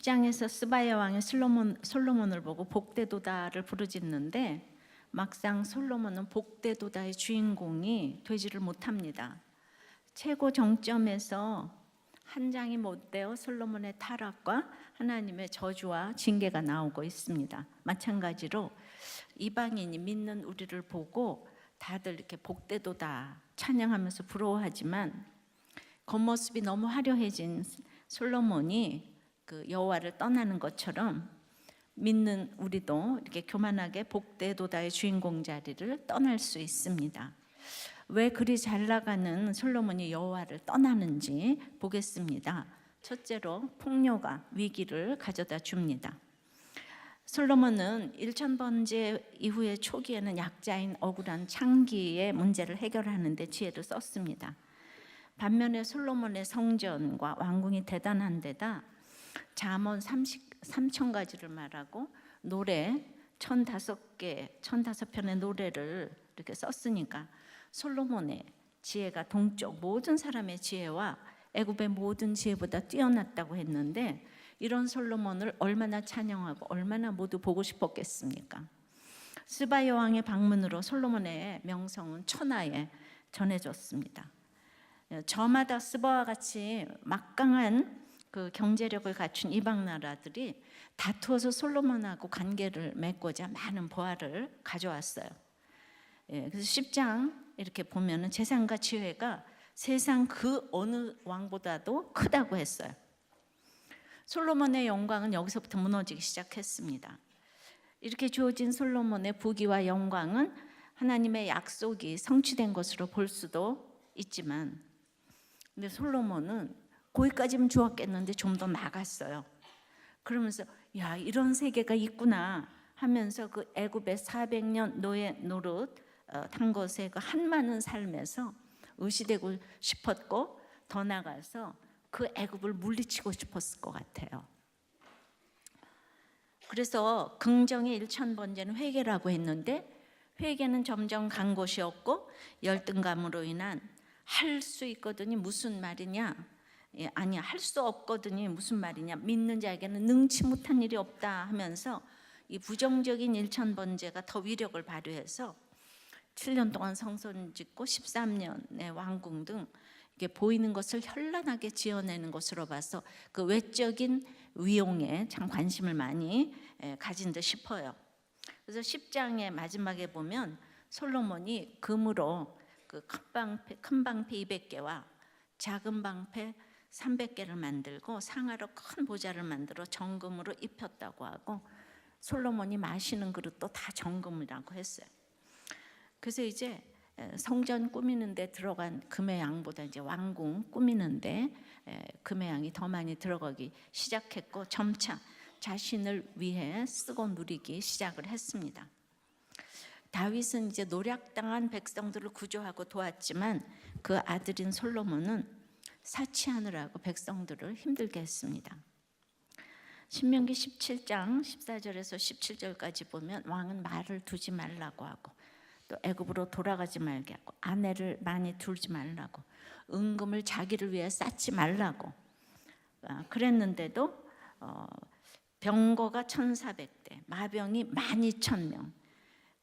10장에서 스바야 왕이 솔로몬을 보고 복되도다를 부르짖는데 막상 솔로몬은 복되도다의 주인공이 되지를 못합니다. 최고 정점에서 한 장이 못되어 솔로몬의 타락과 하나님의 저주와 징계가 나오고 있습니다. 마찬가지로 이방인이 믿는 우리를 보고 다들 이렇게 복되도다 찬양하면서 부러워하지만 겉모습이 너무 화려해진 솔로몬이 그 여호와를 떠나는 것처럼 믿는 우리도 이렇게 교만하게 복되도다의 주인공 자리를 떠날 수 있습니다. 왜 그리 잘 나가는 솔로몬이 여호와를 떠나는지 보겠습니다. 첫째로 폭로가 위기를 가져다 줍니다. 솔로몬은 1000번째 이후의 초기에는 약자인 억울한 창기의 문제를 해결하는 데 지혜를 썼습니다. 반면에 솔로몬의 성전과 왕궁이 대단한 데다 잠언 3000가지를 말하고 노래 1005편의 노래를 이렇게 썼으니까 솔로몬의 지혜가 동쪽 모든 사람의 지혜와 애굽의 모든 지혜보다 뛰어났다고 했는데 이런 솔로몬을 얼마나 찬양하고 얼마나 모두 보고 싶었겠습니까? 스바 여왕의 방문으로 솔로몬의 명성은 천하에 전해졌습니다. 저마다 스바와 같이 막강한 그 경제력을 갖춘 이방 나라들이 다투어서 솔로몬하고 관계를 맺고자 많은 보화를 가져왔어요. 그래서 10장 이렇게 보면은 재산과 지혜가 세상 그 어느 왕보다도 크다고 했어요. 솔로몬의 영광은 여기서부터 무너지기 시작했습니다. 이렇게 주어진 솔로몬의 부귀와 영광은 하나님의 약속이 성취된 것으로 볼 수도 있지만, 근데 솔로몬은 거기까지는 좋았겠는데 좀 더 나갔어요. 그러면서 야, 이런 세계가 있구나 하면서 그 애굽의 400년 노예 노릇 탄 것에 그 한많은 삶에서 의시되고 싶었고 더 나가서 그 애굽을 물리치고 싶었을 것 같아요. 그래서 긍정의 1000번째는 회개라고 했는데 회개는 점점 간 곳이 없고 열등감으로 인한 할 수 있거든이 무슨 말이냐, 아니야 할 수 없거든이 무슨 말이냐, 믿는 자에게는 능치 못한 일이 없다 하면서 이 부정적인 1000번째가 더 위력을 발휘해서 7년 동안 성전 짓고 13년의 왕궁 등 이게 보이는 것을 현란하게 지어내는 것으로 봐서 그 외적인 위용에 참 관심을 많이 가진 듯 싶어요. 그래서 10장의 마지막에 보면 솔로몬이 금으로 그 큰 방패 200개와 작은 방패 300개를 만들고 상하로 큰 보좌를 만들어 정금으로 입혔다고 하고 솔로몬이 마시는 그릇도 다 정금이라고 했어요. 그래서 이제 성전 꾸미는 데 들어간 금의 양보다 이제 왕궁 꾸미는데 금의 양이 더 많이 들어가기 시작했고 점차 자신을 위해 쓰고 누리기 시작을 했습니다. 다윗은 이제 노략당한 백성들을 구조하고 도왔지만 그 아들인 솔로몬은 사치하느라고 백성들을 힘들게 했습니다. 신명기 17장 14절에서 17절까지 보면 왕은 말을 두지 말라고 하고 또 애굽으로 돌아가지 말게 하고 아내를 많이 두지 말라고 은금을 자기를 위해 쌓지 말라고 그랬는데도 병거가 1400대 마병이 12000명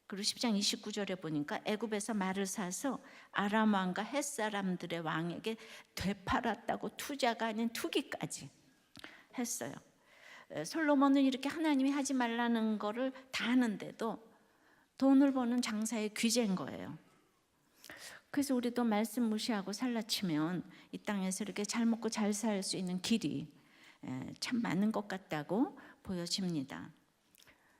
그리고 10장 29절에 보니까 애굽에서 말을 사서 아람 왕과 헷 사람들의 왕에게 되팔았다고 투자가 아닌 투기까지 했어요. 솔로몬은 이렇게 하나님이 하지 말라는 거를 다 하는데도 돈을 버는 장사의 귀재인 거예요. 그래서 우리도 말씀 무시하고 살라치면 이 땅에서 이렇게 잘 먹고 잘 살 수 있는 길이 참 많은 것 같다고 보여집니다.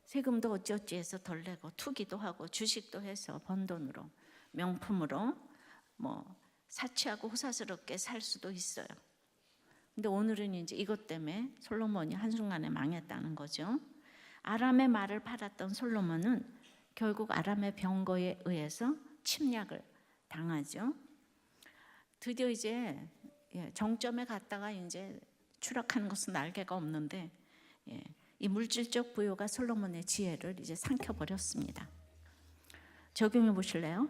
세금도 어찌어찌해서 덜 내고 투기도 하고 주식도 해서 번 돈으로 명품으로 뭐 사치하고 호사스럽게 살 수도 있어요. 근데 오늘은 이제 이것 때문에 솔로몬이 한순간에 망했다는 거죠. 아람의 말을 팔았던 솔로몬은 결국 아람의 병거에 의해서 침략을 당하죠. 드디어 이제 정점에 갔다가 이제 추락하는 것은 날개가 없는데 이 물질적 부요가 솔로몬의 지혜를 이제 삼켜버렸습니다. 적용해 보실래요?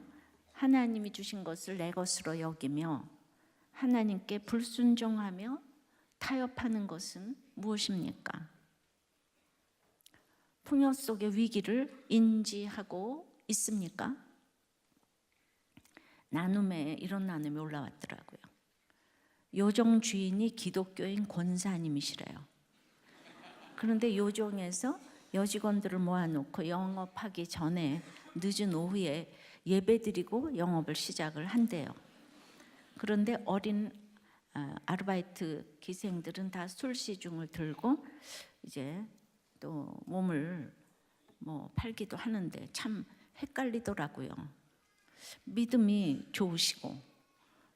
하나님이 주신 것을 내 것으로 여기며 하나님께 불순종하며 타협하는 것은 무엇입니까? 풍요 속의 위기를 인지하고 있습니까? 나눔에 이런 나눔이 올라왔더라고요. 요정 주인이 기독교인 권사님이시래요. 그런데 요정에서 여직원들을 모아놓고 영업하기 전에 늦은 오후에 예배드리고 영업을 시작을 한대요. 그런데 어린 아르바이트 기생들은 다 술시중을 들고 이제 또 몸을 팔기도 하는데 참 헷갈리더라고요. 믿음이 좋으시고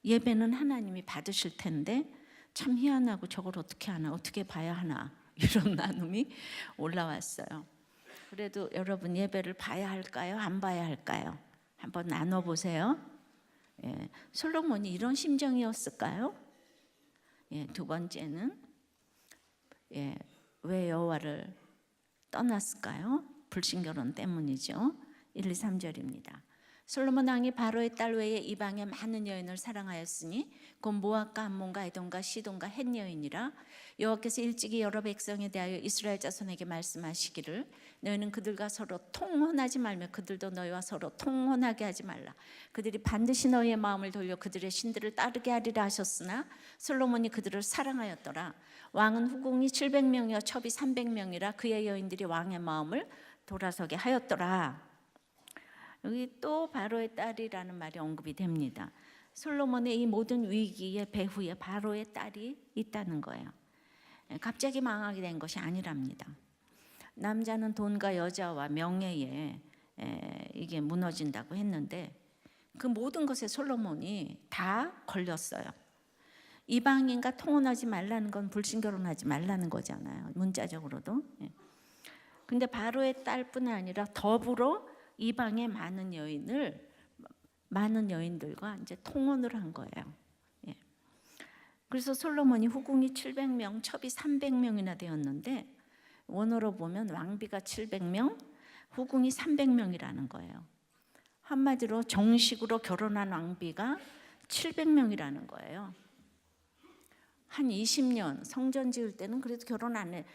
예배는 하나님이 받으실 텐데 참 희한하고 저걸 어떻게 하나, 어떻게 봐야 하나, 이런 나눔이 올라왔어요. 그래도 여러분, 예배를 봐야 할까요? 안 봐야 할까요? 한번 나눠보세요. 예, 솔로몬이 이런 심정이었을까요? 예, 두 번째는 왜 여호와를 떠났을까요? 불신결혼 때문이죠. 1, 2, 3절입니다. 솔로몬 왕이 바로의 딸 외에 이방의 많은 여인을 사랑하였으니 곧 모압과 암몬과 에돔과 시돈과 헷 여인이라. 여호와께서 일찍이 여러 백성에 대하여 이스라엘 자손에게 말씀하시기를 너희는 그들과 서로 통혼하지 말며 그들도 너희와 서로 통혼하게 하지 말라. 그들이 반드시 너희의 마음을 돌려 그들의 신들을 따르게 하리라 하셨으나 솔로몬이 그들을 사랑하였더라. 왕은 후궁이 700명이요 첩이 300명이라 그의 여인들이 왕의 마음을 돌아서게 하였더라. 여기 또 바로의 딸이라는 말이 언급이 됩니다. 솔로몬의 이 모든 위기의 배후에 바로의 딸이 있다는 거예요. 갑자기 망하게 된 것이 아니랍니다. 남자는 돈과 여자와 명예에 이게 무너진다고 했는데 그 모든 것에 솔로몬이 다 걸렸어요. 이방인과 통혼하지 말라는 건 불신결혼하지 말라는 거잖아요. 문자적으로도. 근데 바로의 딸뿐 아니라 더불어 이방의 많은 여인들과 이제 통혼을 한 거예요. 그래서 솔로몬이 후궁이 700명, 첩이 300명이나 되었는데 원어로 보면 왕비가 700명, 후궁이 300명이라는 거예요. 한마디로 정식으로 결혼한 왕비가 700명이라는 거예요. 한 20년 성전 지을 때는 그래도 결혼 안 해.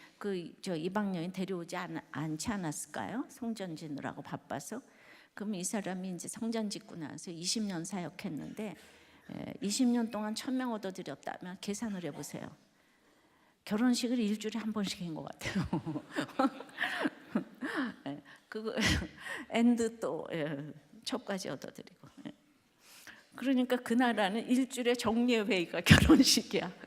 이방 여인 데려오지 않지 않았을까요? 성전 짓느라고 바빠서. 그럼 이 사람이 이제 성전 짓고 나서 20년 사역했는데 20년 동안 1000명 얻어들였다면 계산을 해보세요. 결혼식을 일주일에 한 번씩 한 것 같아요. 그거 엔드 또 첩까지 얻어들이고. 그러니까 그 나라는 일주일에 정례 회의가 결혼식이야.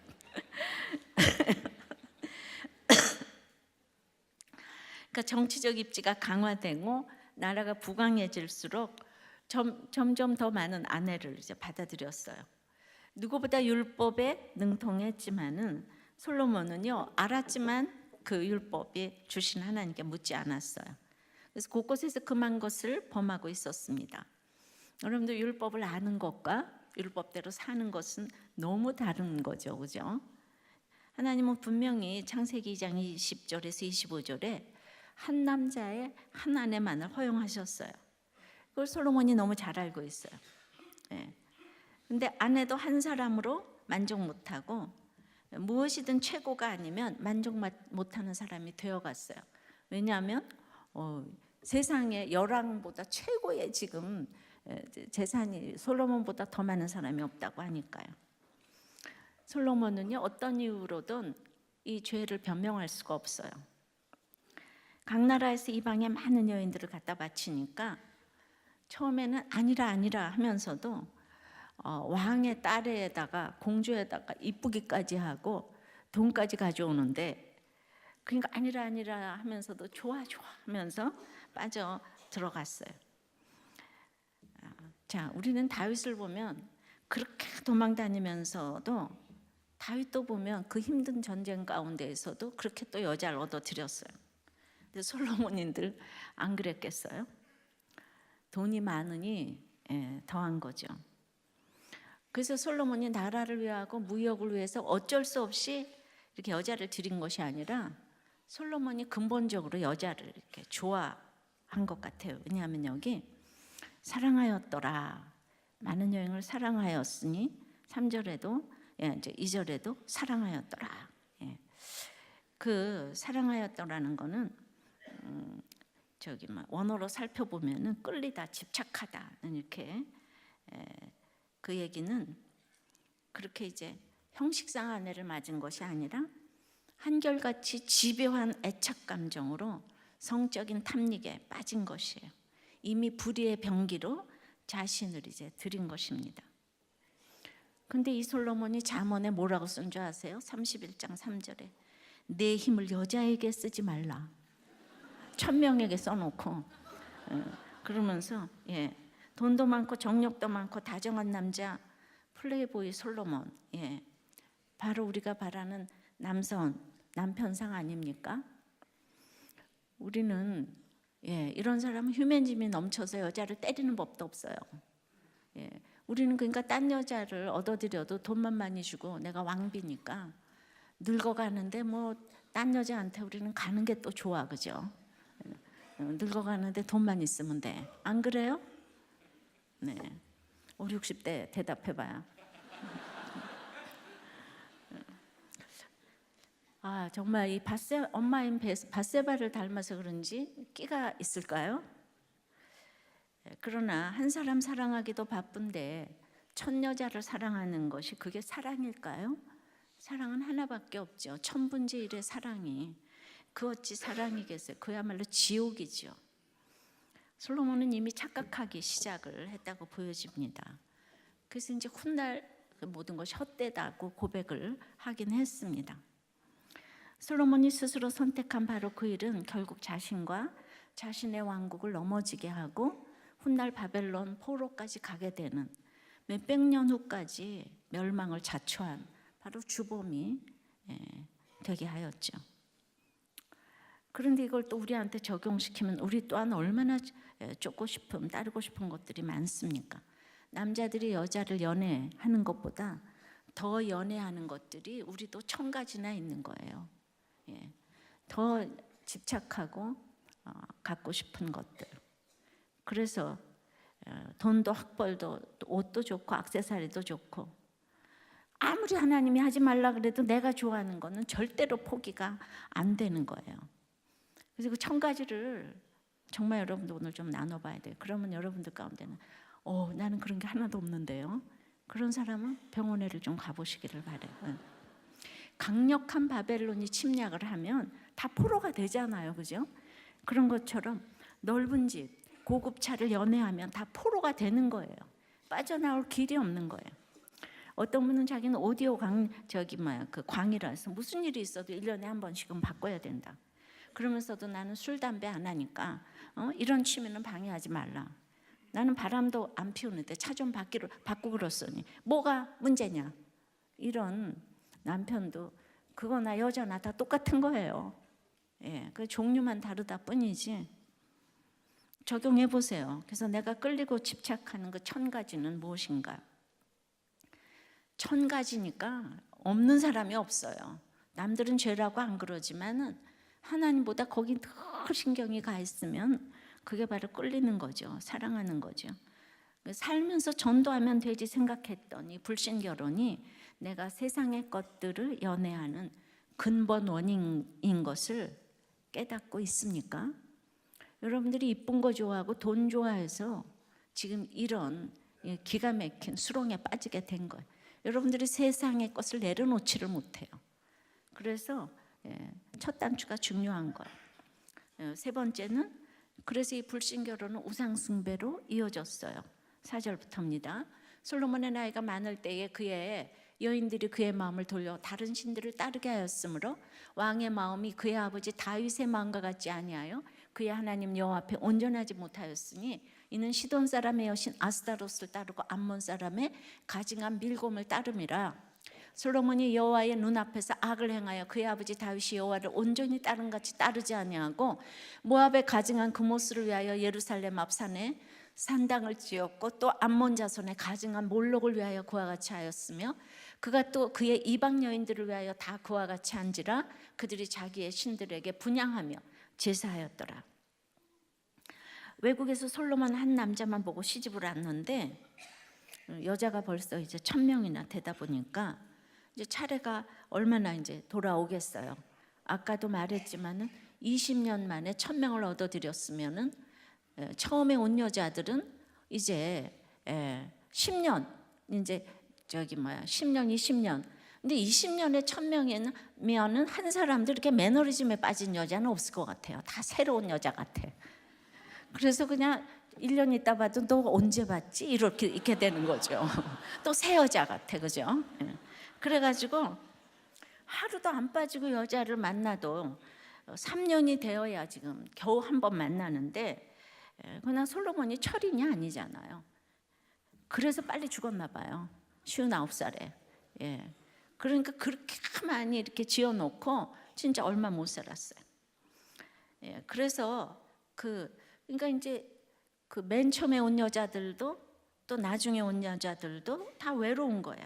그러니까 정치적 입지가 강화되고 나라가 부강해질수록 점점 더 많은 아내를 이제 받아들였어요. 누구보다 율법에 능통했지만은 솔로몬은요 알았지만 그 율법이 주신 하나님께 묻지 않았어요. 그래서 곳곳에서 금한 것을 범하고 있었습니다. 여러분들 율법을 아는 것과 율법대로 사는 것은 너무 다른 거죠, 그죠? 하나님은 분명히 창세기 2장 20절에서 25절에 한 남자의 한 아내만을 허용하셨어요. 그걸 솔로몬이 너무 잘 알고 있어요. 근데 아내도 한 사람으로 만족 못하고 무엇이든 최고가 아니면 만족 못하는 사람이 되어갔어요. 왜냐하면 세상에 열왕보다 최고의 지금 재산이 솔로몬보다 더 많은 사람이 없다고 하니까요. 솔로몬은요 어떤 이유로든 이 죄를 변명할 수가 없어요. 각 나라에서 이방에 많은 여인들을 갖다 바치니까 처음에는 아니라 하면서도 왕의 딸에다가 공주에다가 이쁘기까지 하고 돈까지 가져오는데 그러니까 아니라 하면서도 좋아 하면서 빠져 들어갔어요. 자, 우리는 다윗을 보면 그렇게 도망다니면서도 다윗도 보면 그 힘든 전쟁 가운데에서도 그렇게 또 여자를 얻어들였어요. 근데 솔로몬인들 안 그랬겠어요? 돈이 많으니 더한 거죠. 그래서 솔로몬이 나라를 위하고 무역을 위해서 어쩔 수 없이 이렇게 여자를 드린 것이 아니라 솔로몬이 근본적으로 여자를 이렇게 좋아한 것 같아요. 왜냐하면 여기 사랑하였더라. 많은 여인을 사랑하였으니 3절에도 이제 2절에도 사랑하였더라. 그 사랑하였더라는 거는 원어로 살펴보면은 끌리다, 집착하다는 이렇게 그 얘기는 그렇게 이제 형식상 아내를 맞은 것이 아니라 한결같이 집요한 애착 감정으로 성적인 탐닉에 빠진 것이에요. 이미 불의의 병기로 자신을 이제 드린 것입니다. 근데 이 솔로몬이 잠언에 뭐라고 쓴 줄 아세요? 31장 3절에 내 힘을 여자에게 쓰지 말라. 천명에게 써놓고 그러면서 돈도 많고 정력도 많고 다정한 남자 플레이보이 솔로몬, 바로 우리가 바라는 남편상 아닙니까? 우리는 이런 사람은 휴머니즘이 넘쳐서 여자를 때리는 법도 없어요. 우리는 그러니까 딴 여자를 얻어들여도 돈만 많이 주고 내가 왕비니까 늙어가는데 뭐 딴 여자한테 우리는 가는 게 또 좋아, 그죠? 늙어가는데 돈만 있으면 돼. 안 그래요? 네, 5, 60대 대답해봐요. 정말 이 엄마인 밧세바를 닮아서 그런지 끼가 있을까요? 그러나 한 사람 사랑하기도 바쁜데 천 여자를 사랑하는 것이 그게 사랑일까요? 사랑은 하나밖에 없죠. 천분의 일의 사랑이 그 어찌 사랑이겠어요? 그야말로 지옥이죠. 솔로몬은 이미 착각하기 시작을 했다고 보여집니다. 그래서 이제 훗날 모든 것이 헛되다고 고백을 하긴 했습니다. 솔로몬이 스스로 선택한 바로 그 일은 결국 자신과 자신의 왕국을 넘어지게 하고 훗날 바벨론 포로까지 가게 되는 몇백 년 후까지 멸망을 자초한 바로 주범이 되게 하였죠. 그런데 이걸 또 우리한테 적용시키면 우리 또한 얼마나 쫓고 싶음, 따르고 싶은 것들이 많습니까? 남자들이 여자를 연애하는 것보다 더 연애하는 것들이 우리도 1000가지나 있는 거예요. 더 집착하고 갖고 싶은 것들. 그래서 돈도 학벌도 옷도 좋고 액세서리도 좋고 아무리 하나님이 하지 말라 그래도 내가 좋아하는 거는 절대로 포기가 안 되는 거예요. 그래서 그 1000가지를 정말 여러분들 오늘 좀 나눠봐야 돼요. 그러면 여러분들 가운데는 나는 그런 게 하나도 없는데요. 그런 사람은 병원에를 좀 가보시기를 바래요. 강력한 바벨론이 침략을 하면 다 포로가 되잖아요, 그죠? 그런 것처럼 넓은 집, 고급 차를 연애하면 다 포로가 되는 거예요. 빠져나올 길이 없는 거예요. 어떤 분은 자기는 오디오 그 광이라서 무슨 일이 있어도 1년에 한 번씩은 바꿔야 된다. 그러면서도 나는 술, 담배 안 하니까 이런 취미는 방해하지 말라. 나는 바람도 안 피우는데 차 좀 바꾸고 그랬으니 뭐가 문제냐. 이런 남편도 그거나 여자나 다 똑같은 거예요. 그 종류만 다르다 뿐이지. 적용해 보세요. 그래서 내가 끌리고 집착하는 그 1000가지는 무엇인가? 1000가지니까 없는 사람이 없어요. 남들은 죄라고 안 그러지만은 하나님보다 거기 더 신경이 가 있으면 그게 바로 끌리는 거죠. 사랑하는 거죠. 살면서 전도하면 되지 생각했더니 불신결혼이 내가 세상의 것들을 연애하는 근본 원인인 것을 깨닫고 있습니까? 여러분들이 이쁜 거 좋아하고 돈 좋아해서 지금 이런 기가 막힌 수렁에 빠지게 된 거예요. 여러분들이 세상의 것을 내려놓지를 못해요. 그래서 첫 단추가 중요한 거예요. 세 번째는 그래서 이 불신결혼은 우상숭배로 이어졌어요. 4절부터입니다. 솔로몬의 나이가 많을 때에 그의 여인들이 그의 마음을 돌려 다른 신들을 따르게 하였으므로 왕의 마음이 그의 아버지 다윗의 마음과 같지 아니하여 그의 하나님 여호와 앞에 온전하지 못하였으니 이는 시돈 사람의 여신 아스타롯을 따르고 암몬 사람의 가증한 밀곰을 따름이라. 솔로몬이 여호와의 눈앞에서 악을 행하여 그의 아버지 다윗이 여호와를 온전히 따름같이 따르지 아니하고 모압의 가증한 그모스를 위하여 예루살렘 앞 산에 산당을 지었고 또 암몬 자손의 가증한 몰록을 위하여 그와 같이 하였으며 그가 또 그의 이방 여인들을 위하여 다 그와 같이 한지라. 그들이 자기의 신들에게 분향하며 제사하였더라. 외국에서 솔로몬 한 남자만 보고 시집을 왔는데 여자가 벌써 이제 1000명이나 되다 보니까 이제 차례가 얼마나 이제 돌아오겠어요. 아까도 말했지만은 20년 만에 1,000명을 얻어들였으면은 처음에 온 여자들은 이제 10년 이제 10년 20년 근데 20년에 1,000명이면은 한 사람도 이렇게 매너리즘에 빠진 여자는 없을 것 같아요. 다 새로운 여자 같아. 그래서 그냥 1년 있다 봐도 너 언제 봤지? 이렇게 되는 거죠. 또 새 여자 같아, 그죠? 그래가지고 하루도 안 빠지고 여자를 만나도 3년이 되어야 지금 겨우 한 번 만나는데 그냥 솔로몬이 철인이 아니잖아요. 그래서 빨리 죽었나 봐요. 59살에. 예. 그러니까 그렇게 많이 이렇게 지어놓고 진짜 얼마 못 살았어요. 예. 그래서 그러니까 이제 그 맨 처음에 온 여자들도 또 나중에 온 여자들도 다 외로운 거예요.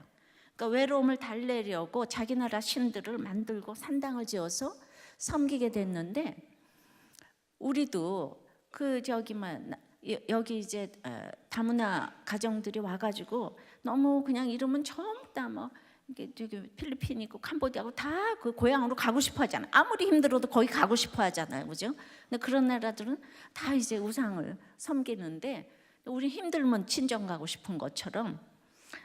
그러니까 외로움을 달래려고 자기 나라 신들을 만들고 산당을 지어서 섬기게 됐는데 우리도 여기 이제 다문화 가정들이 와가지고 너무 그냥 이름은 전부 다 뭐 이게 필리핀이고 캄보디아고 다 그 고향으로 가고 싶어 하잖아요. 아무리 힘들어도 거기 가고 싶어 하잖아요, 그죠? 근데 그런 나라들은 다 이제 우상을 섬기는데 우리 힘들면 친정 가고 싶은 것처럼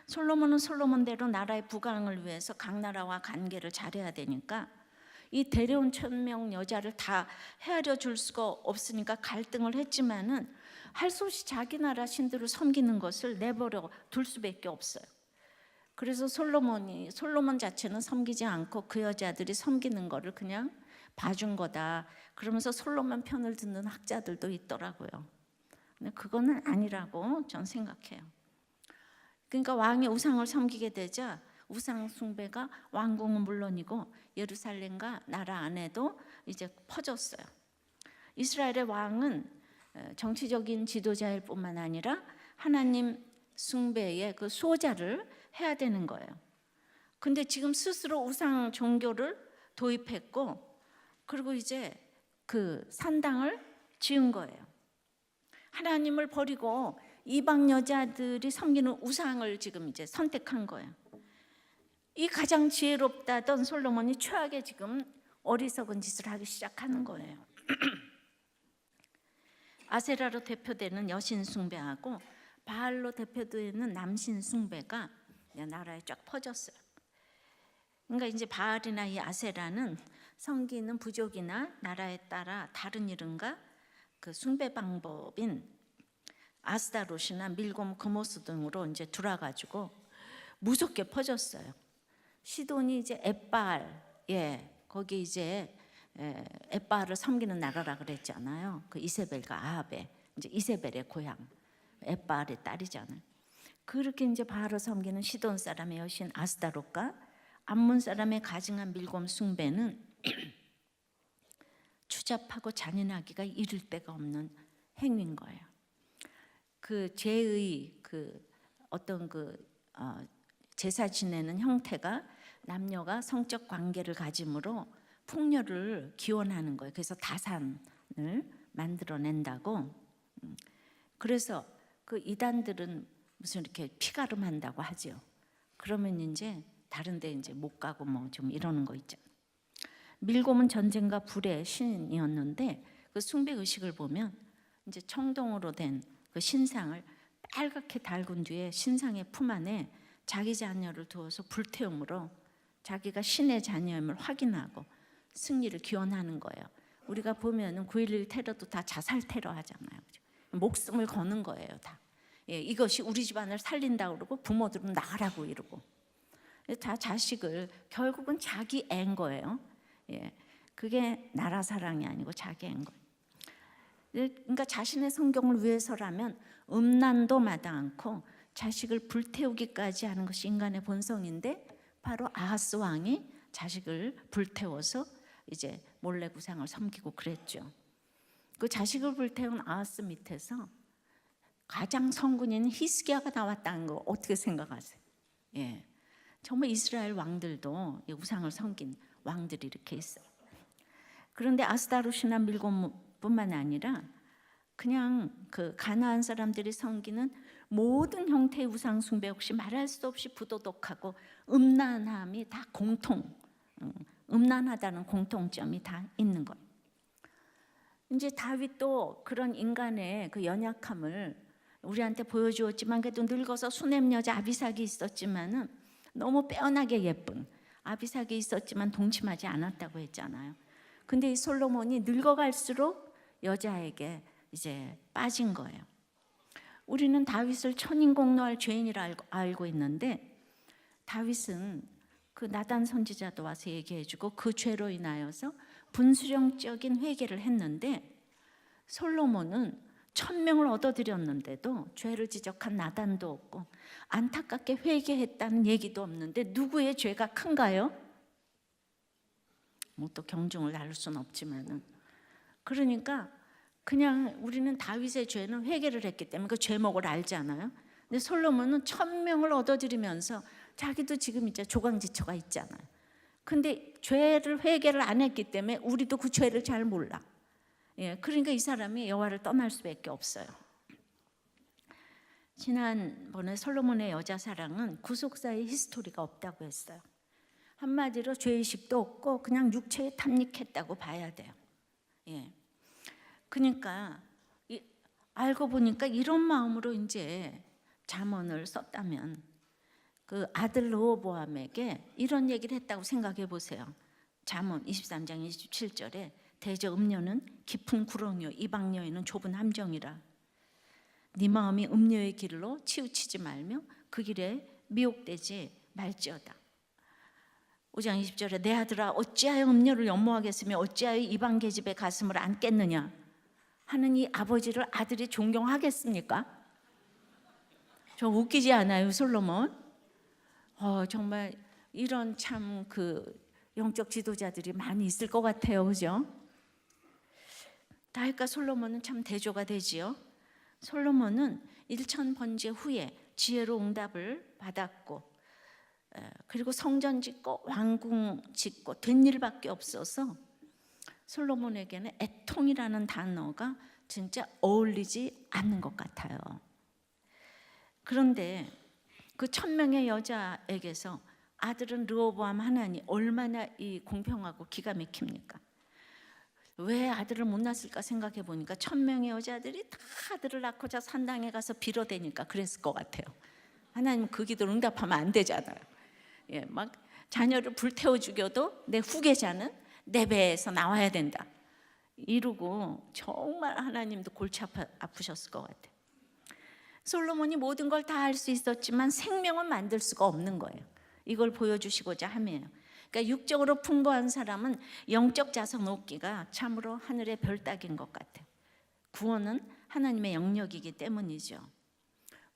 솔로몬은 솔로몬대로 나라의 부강을 위해서 각 나라와 관계를 잘해야 되니까 이 데려온 1,000명 여자를 다 헤아려 줄 수가 없으니까 갈등을 했지만은 할 수 없이 자기 나라 신들을 섬기는 것을 내버려 둘 수밖에 없어요. 그래서 솔로몬 자체는 섬기지 않고 그 여자들이 섬기는 거를 그냥 봐준 거다. 그러면서 솔로몬 편을 듣는 학자들도 있더라고요. 근데 그거는 아니라고 전 생각해요. 그러니까 왕이 우상을 섬기게 되자 우상 숭배가 왕궁은 물론이고 예루살렘과 나라 안에도 이제 퍼졌어요. 이스라엘의 왕은 정치적인 지도자일 뿐만 아니라 하나님 숭배의 그 수호자를 해야 되는 거예요. 근데 지금 스스로 우상 종교를 도입했고 그리고 이제 그 산당을 지은 거예요. 하나님을 버리고 이방 여자들이 섬기는 우상을 지금 이제 선택한 거예요. 이 가장 지혜롭다던 솔로몬이 최악의 지금 어리석은 짓을 하기 시작하는 거예요. 아세라로 대표되는 여신 숭배하고 바알로 대표되는 남신 숭배가 나라에 쫙 퍼졌어요. 그러니까 이제 바알이나 이 아세라는 섬기는 부족이나 나라에 따라 다른 이름과 그 숭배 방법인 아스타롯이나 밀곰 그모스 등으로 이제 돌아가지고 무섭게 퍼졌어요. 시돈이 이제 엣바알, 거기 이제 엣바알을 섬기는 나라라 그랬잖아요. 그 이세벨과 아합의 이제 이세벨의 고향 엣바알의 딸이잖아요. 그렇게 이제 바알을 섬기는 시돈 사람의 여신 아스타롯과 암몬 사람의 가증한 밀곰 숭배는 추잡하고 잔인하기가 이를 데가 없는 행위인 거예요. 그 제의 어떤 제사 지내는 형태가 남녀가 성적 관계를 가짐으로 풍요를 기원하는 거예요. 그래서 다산을 만들어낸다고. 그래서 그 이단들은 무슨 이렇게 피가름한다고 하죠. 그러면 이제 다른데 이제 못 가고 뭐 좀 이러는 거 있죠. 밀곰은 전쟁과 불의 신이었는데 그 숭배 의식을 보면 이제 청동으로 된 그 신상을 빨갛게 달군 뒤에 신상의 품 안에 자기 자녀를 두어서 불태움으로 자기가 신의 자녀임을 확인하고 승리를 기원하는 거예요. 우리가 보면은 9.11 테러도 다 자살 테러 하잖아요. 목숨을 거는 거예요, 다. 이것이 우리 집안을 살린다 그러고 부모들은 나가라고 이러고 다 자식을 결국은 자기 애인 거예요. 그게 나라 사랑이 아니고 자기 애인 거예요. 그러니까 자신의 성경을 위해서라면 음란도 마다 않고 자식을 불태우기까지 하는 것이 인간의 본성인데 바로 아하스 왕이 자식을 불태워서 이제 몰래 우상을 섬기고 그랬죠. 그 자식을 불태운 아하스 밑에서 가장 성군인 히스기야가 나왔다는 거 어떻게 생각하세요? 정말 이스라엘 왕들도 우상을 섬긴 왕들이 이렇게 있어요. 그런데 아스타롯이나 밀곰뿐만 아니라 그냥 그 가나안 사람들이 섬기는 모든 형태의 우상 숭배 역시 말할 수 없이 부도덕하고 음란함이 다 공통 음란하다는 공통점이 다 있는 거예요. 이제 다윗도 그런 인간의 그 연약함을 우리한테 보여주었지만, 그래도 늙어서 수냄 여자 아비삭이 있었지만은 너무 빼어나게 예쁜 아비삭이 있었지만 동침하지 않았다고 했잖아요. 근데 이 솔로몬이 늙어갈수록 여자에게 이제 빠진 거예요. 우리는 다윗을 천인공노할 죄인이라 알고 있는데, 다윗은 그 나단 선지자도 와서 얘기해주고 그 죄로 인하여서 분수령적인 회개를 했는데, 솔로몬은 1000명을 얻어들였는데도 죄를 지적한 나단도 없고 안타깝게 회개했다는 얘기도 없는데 누구의 죄가 큰가요? 뭐 또 경중을 나눌 수는 없지만은, 그러니까 그냥 우리는 다윗의 죄는 회개를 했기 때문에 그 죄목을 알잖아요. 근데 솔로몬은 1000명을 얻어들이면서 자기도 지금 이제 조강지처가 있잖아요. 근데 죄를 회개를 안 했기 때문에 우리도 그 죄를 잘 몰라. 그러니까 이 사람이 여호와를 떠날 수밖에 없어요. 지난번에 솔로몬의 여자 사랑은 구속사의 히스토리가 없다고 했어요. 한마디로 죄의식도 없고 그냥 육체에 탐닉했다고 봐야 돼요. 그러니까 알고 보니까 이런 마음으로 이제 잠언을 썼다면 그 아들 르호보암에게 이런 얘기를 했다고 생각해 보세요. 잠언 23장 27절에 대저 음녀는 깊은 구렁이요 이방 여인은 좁은 함정이라. 네 마음이 음녀의 길로 치우치지 말며 그 길에 미혹되지 말지어다. 5장 20절에 내 아들아 어찌하여 음녀를 연모하겠으며 어찌하여 이방 계집의 가슴을 안겠느냐 하는 이 아버지를 아들이 존경하겠습니까? 좀 웃기지 않아요, 솔로몬? 정말 이런 참 그 영적 지도자들이 많이 있을 것 같아요, 그죠? 다윗과 솔로몬은 참 대조가 되지요. 솔로몬은 1000번제 후에 지혜로 응답을 받았고, 그리고 성전 짓고 왕궁 짓고 된 일밖에 없어서 솔로몬에게는 애통이라는 단어가 진짜 어울리지 않는 것 같아요. 그런데 그 1000명의 여자에게서 아들은 르호보암 하나니 얼마나 이 공평하고 기가 막힙니까? 왜 아들을 못 낳았을까 생각해 보니까 1000명의 여자들이 다 아들을 낳고자 산당에 가서 빌어대니까 그랬을 것 같아요. 하나님 그 기도를 응답하면 안 되잖아요. 막 자녀를 불태워 죽여도 내 후계자는 내 배에서 나와야 된다 이러고 정말 하나님도 골치 아프셨을 것 같아요. 솔로몬이 모든 걸 다 할 수 있었지만 생명은 만들 수가 없는 거예요. 이걸 보여주시고자 함이에요. 그러니까 육적으로 풍부한 사람은 영적 자선 얻기가 참으로 하늘의 별 따기인 것 같아요. 구원은 하나님의 영역이기 때문이죠.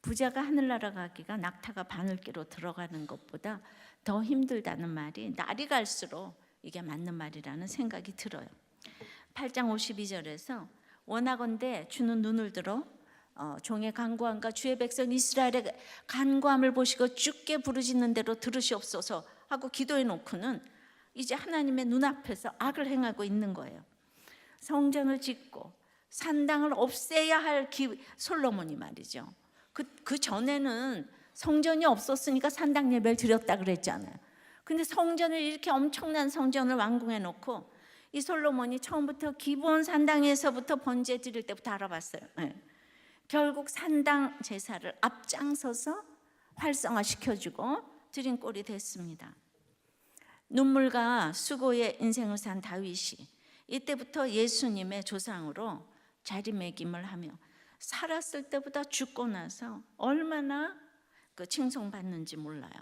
부자가 하늘나라 가기가 낙타가 바늘기로 들어가는 것보다 더 힘들다는 말이 날이 갈수록 이게 맞는 말이라는 생각이 들어요. 8장 52절에서 원하건대 주는 눈을 들어 종의 간구함과 주의 백성 이스라엘의 간구함을 보시고 주께 부르짖는 대로 들으시옵소서 하고 기도해 놓고는 이제 하나님의 눈앞에서 악을 행하고 있는 거예요. 성전을 짓고 산당을 없애야 할 솔로몬이 말이죠. 그 전에는 성전이 없었으니까 산당 예배를 드렸다 그랬잖아요. 근데 성전을 이렇게 엄청난 성전을 완공해 놓고 이 솔로몬이 처음부터 기본 산당에서부터 번제 드릴 때부터 알아봤어요. 결국 산당 제사를 앞장서서 활성화시켜주고 드린 꼴이 됐습니다. 눈물과 수고의 인생을 산 다윗이 이때부터 예수님의 조상으로 자리매김을 하며 살았을 때보다 죽고 나서 얼마나 그 칭송받는지 몰라요.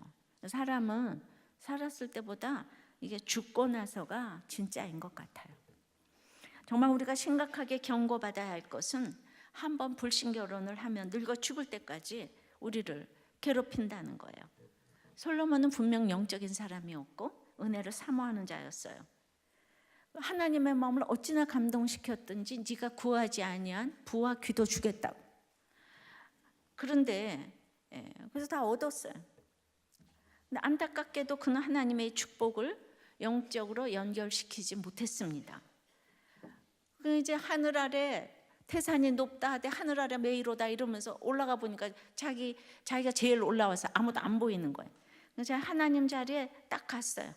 사람은 살았을 때보다 이게 죽고 나서가 진짜인 것 같아요. 정말 우리가 심각하게 경고받아야 할 것은 한번 불신결혼을 하면 늙어 죽을 때까지 우리를 괴롭힌다는 거예요. 솔로몬은 분명 영적인 사람이었고 은혜를 사모하는 자였어요. 하나님의 마음을 어찌나 감동시켰든지 네가 구하지 아니한 부와 귀도 주겠다고. 그런데 그래서 다 얻었어요. 근데 안타깝게도 그는 하나님의 축복을 영적으로 연결시키지 못했습니다. 이제 하늘 아래 태산이 높다 하되 하늘 아래 메이로다 이러면서 올라가 보니까 자기가 제일 올라와서 아무도 안 보이는 거예요. 그래서 하나님 자리에 딱 갔어요.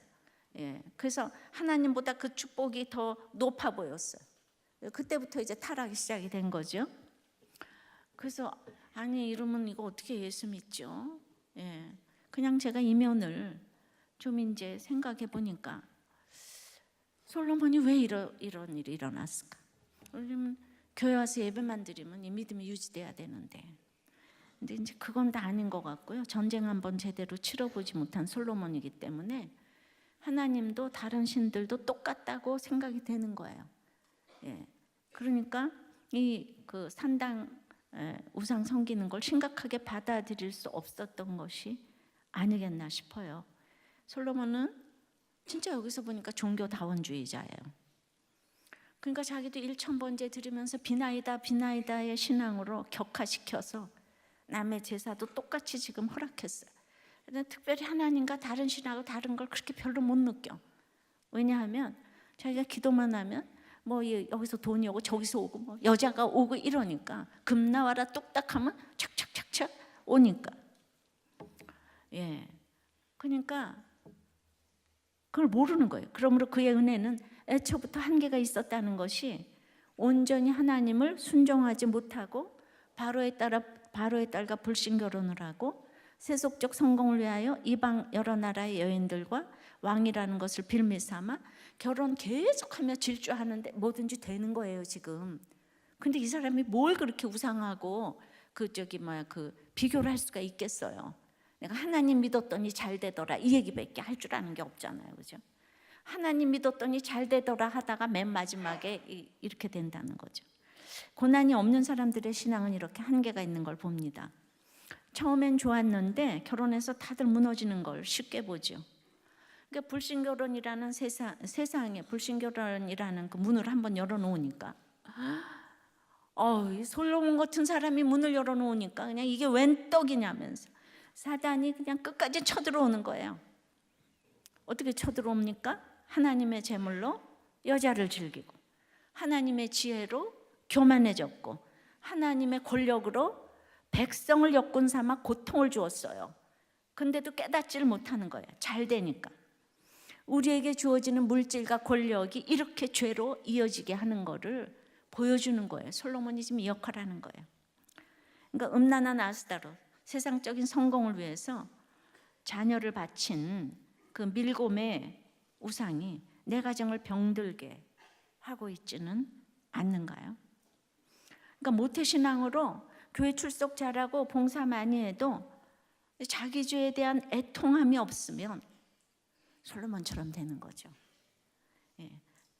예, 그래서 하나님보다 그 축복이 더 높아 보였어요. 그때부터 이제 타락이 시작이 된 거죠. 그래서 아니 이러면 이거 어떻게 예수 믿죠? 예, 그냥 제가 이면을 좀 이제 생각해 보니까 솔로몬이 왜 이런 일이 일어났을까? 왜냐면 교회 와서 예배만 드리면 이 믿음이 유지돼야 되는데, 근데 이제 그건 다 아닌 것 같고요. 전쟁 한번 제대로 치러보지 못한 솔로몬이기 때문에 하나님도 다른 신들도 똑같다고 생각이 되는 거예요. 예, 그러니까 이 그 산당 우상 섬기는 걸 심각하게 받아들일 수 없었던 것이 아니겠나 싶어요. 솔로몬은 진짜 여기서 보니까 종교다원주의자예요. 그러니까 자기도 1000번째 드리면서 비나이다 비나이다의 신앙으로 격화시켜서 남의 제사도 똑같이 지금 허락했어요. 그런데 특별히 하나님과 다른 신하고 다른 걸 그렇게 별로 못 느껴. 왜냐하면 자기가 기도만 하면 뭐 여기서 돈이 오고 저기서 오고 뭐 여자가 오고 이러니까 금 나와라 뚝딱하면 착착착착 오니까. 예, 그러니까 그걸 모르는 거예요. 그러므로 그의 은혜는 애초부터 한계가 있었다는 것이 온전히 하나님을 순종하지 못하고 바로의 딸과 불신 결혼을 하고 세속적 성공을 위하여 이방 여러 나라의 여인들과 왕이라는 것을 빌미 삼아 결혼 계속하며 질주하는데 뭐든지 되는 거예요 지금. 근데 이 사람이 뭘 그렇게 우상하고 그 비교를 할 수가 있겠어요? 내가 하나님 믿었더니 잘 되더라 이 얘기밖에 할 줄 아는 게 없잖아요, 그죠? 하나님 믿었더니 잘 되더라 하다가 맨 마지막에 이렇게 된다는 거죠. 고난이 없는 사람들의 신앙은 이렇게 한계가 있는 걸 봅니다. 처음엔 좋았는데 결혼해서 다들 무너지는 걸 쉽게 보죠. 그러니까 불신결혼이라는 세상에 불신결혼이라는 그 문을 한번 열어놓으니까 이 솔로몬 같은 사람이 문을 열어놓으니까 그냥 이게 웬 떡이냐면서 사단이 그냥 끝까지 쳐들어오는 거예요. 어떻게 쳐들어옵니까? 하나님의 제물로 여자를 즐기고 하나님의 지혜로 교만해졌고 하나님의 권력으로 백성을 역군 삼아 고통을 주었어요. 근데도 깨닫지를 못하는 거예요. 잘 되니까. 우리에게 주어지는 물질과 권력이 이렇게 죄로 이어지게 하는 거를 보여주는 거예요. 솔로몬이 지금 이 역할을 하는 거예요. 그러니까 음란한 아스타롯, 세상적인 성공을 위해서 자녀를 바친 그 밀곰의 우상이 내 가정을 병들게 하고 있지는 않는가요? 그러니까 모태신앙으로 교회 출석 잘하고 봉사 많이 해도 자기 죄에 대한 애통함이 없으면 솔로몬처럼 되는 거죠.